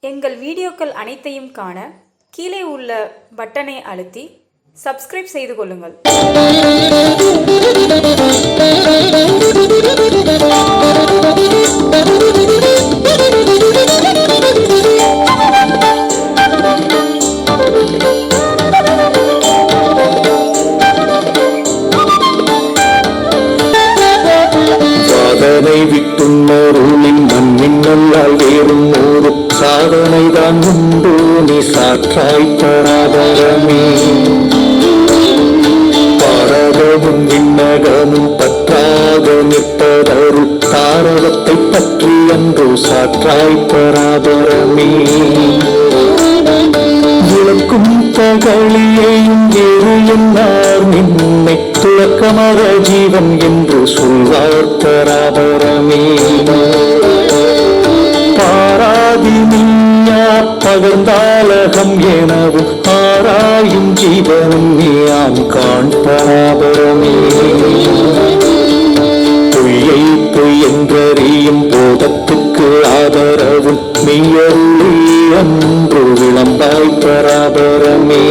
எங்கள் வீடியோக்கள் அனைத்தையும் காண கீழே உள்ள பட்டனை அழுத்தி சப்ஸ்கிரைப் செய்து கொள்ளுங்கள். சாதனை விட்டுன்னொருளின் மண்மின்னல்லால் வேறும் ஒரு சாதனைதான் உண்டு நீ சாற்றாய் பராபரமே. பாரதமும் விண்ணகமும் பற்றாக நிற்பதருள் தாரகத்தை பற்றி அன்றோ சாற்றாய் பராபரமே. விளக்கும் தகழியையும் ஏறு என்னார் நின்னை துளக்கமர ஜீவன் என்று சொல்வார் பராபரமே. பாராதினியா பகர்ந்தாலகம் எனவும் ஆராயும் ஜீவனும் நீயாம் காண் பராபரமே. பொய்யை பொய் என்றறியும் போதத்துக்கு ஆதரவும் மெய்யருளே அன்று விளம்பாய் பராபரமே.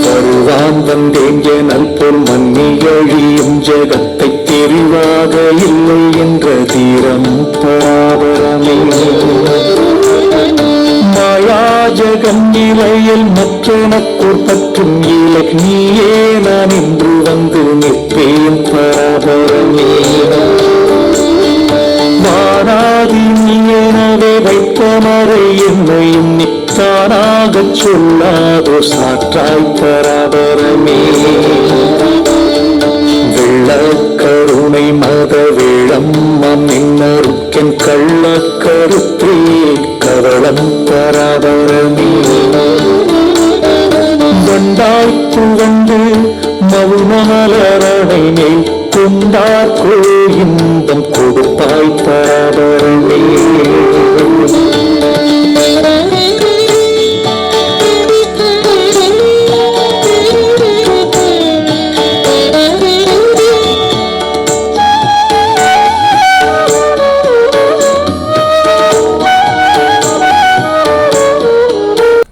வருவான் வந்தேன் எனல் போல் மன்னியழியும் ஜெகத்தை தெரிவாக இல்லை என்ற தீரம் பராபரமே. மாயா ஜெகன் நிலையில் மற்றெனக்கோர் பற்றும் இலை நீயே நான் இன்று வந்து நிற்பேன் பராபரமே. வாராதி நீயனவே வைத்தமரை என்னையும் நித்தானாகச் சொல்லாதோ சாற்றாய் பராபரமே. வெள்ளக்கருணை மத வேளம் நின்னருக்கென் கள்ளக்கருத்தே கவளம் பராபரமே. வண்டாய்த்து வந்து மவுனமலரணை மேல் கொண்டார்கோ இன்பம் கொடுப்பாய் பராபரமே.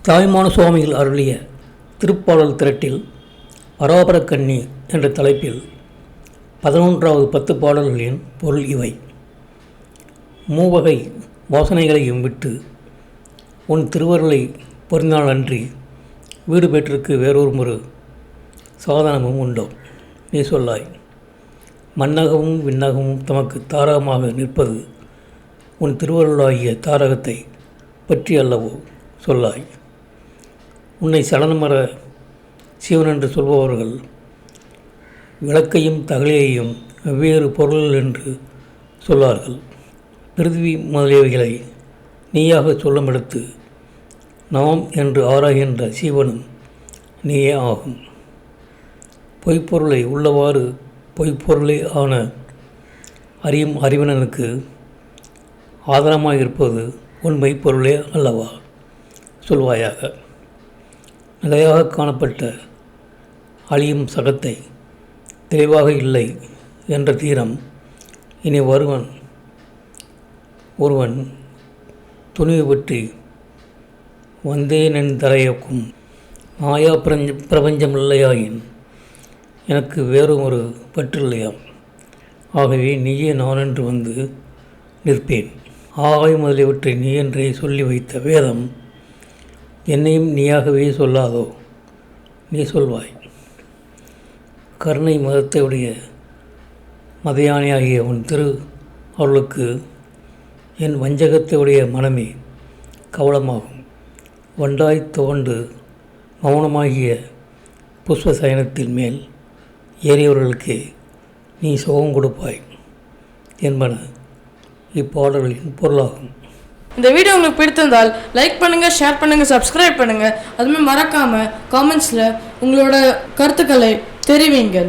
தாய்மான சுவாமிகள் அருளிய திருப்பாடல் திரட்டில் பராபரக்கண்ணி என்ற தலைப்பில் 11வது 10 பாடல்களின் பொருள் இவை. மூவகை வாசனைகளையும் விட்டு உன் திருவருளை பொறிந்தால் அன்றி வீடு பெற்றிருக்கு வேறொரு சாதனமும் உண்டோ நீ சொல்லாய். மண்ணகமும் விண்ணகமும் தமக்கு தாரகமாக நிற்பது உன் திருவருளாகிய தாரகத்தை பற்றி அல்லவோ சொல்லாய். உன்னை சலனமர சிவனென்று சொல்பவர்கள் விளக்கையும் தகலையையும் வெவ்வேறு பொருள்கள் என்று சொல்லார்கள். பிருத்திவி முதலியவைகளை நீயாக சொல்லுமிடத்து நாம் என்று ஆராய்கின்ற சீவனும் நீயே ஆகும். பொய்ப்பொருளை உள்ளவாறு பொய்ப்பொருளே ஆன அறியும் அறிவினனுக்கு ஆதாரமாக இருப்பது உன் மெய்ப்பொருளே அல்லவா சொல்வாயாக. நிலையாக காணப்பட்ட அழியும் சகத்தை தெளிவாக இல்லை என்ற தீரம் இனி ஒருவன் துணிவு பற்றி வந்தேன் தரையக்கும் மாயா பிரபஞ்சம் இல்லையாயின் எனக்கு வேறொரு பற்றில்லையாம். ஆகவே நீயே நானென்று வந்து நிற்பேன். ஆகாய் முதலியவற்றை நீ என்றே சொல்லி வைத்த வேதம் என்னையும் நீயாகவே சொல்லாதோ நீ சொல்வாய். கருணை மதத்தையுடைய மதயானியாகிய உன் திரு அவர்களுக்கு என் வஞ்சகத்தையுடைய மனமே கவலமாகும். வண்டாய் துவண்டு மௌனமாகிய புஷ்ப சயனத்தின் மேல் ஏறியவர்களுக்கே நீ சுகம் கொடுப்பாய் என்பன இப்பாடல்களின் பொருளாகும். இந்த வீடியோ உங்களுக்கு பிடித்திருந்தால் லைக் பண்ணுங்கள், ஷேர் பண்ணுங்கள், சப்ஸ்கிரைப் பண்ணுங்கள். அதுமாதிரி மறக்காமல் காமெண்ட்ஸில் உங்களோட கருத்துக்களை தெரிவிங்கள்.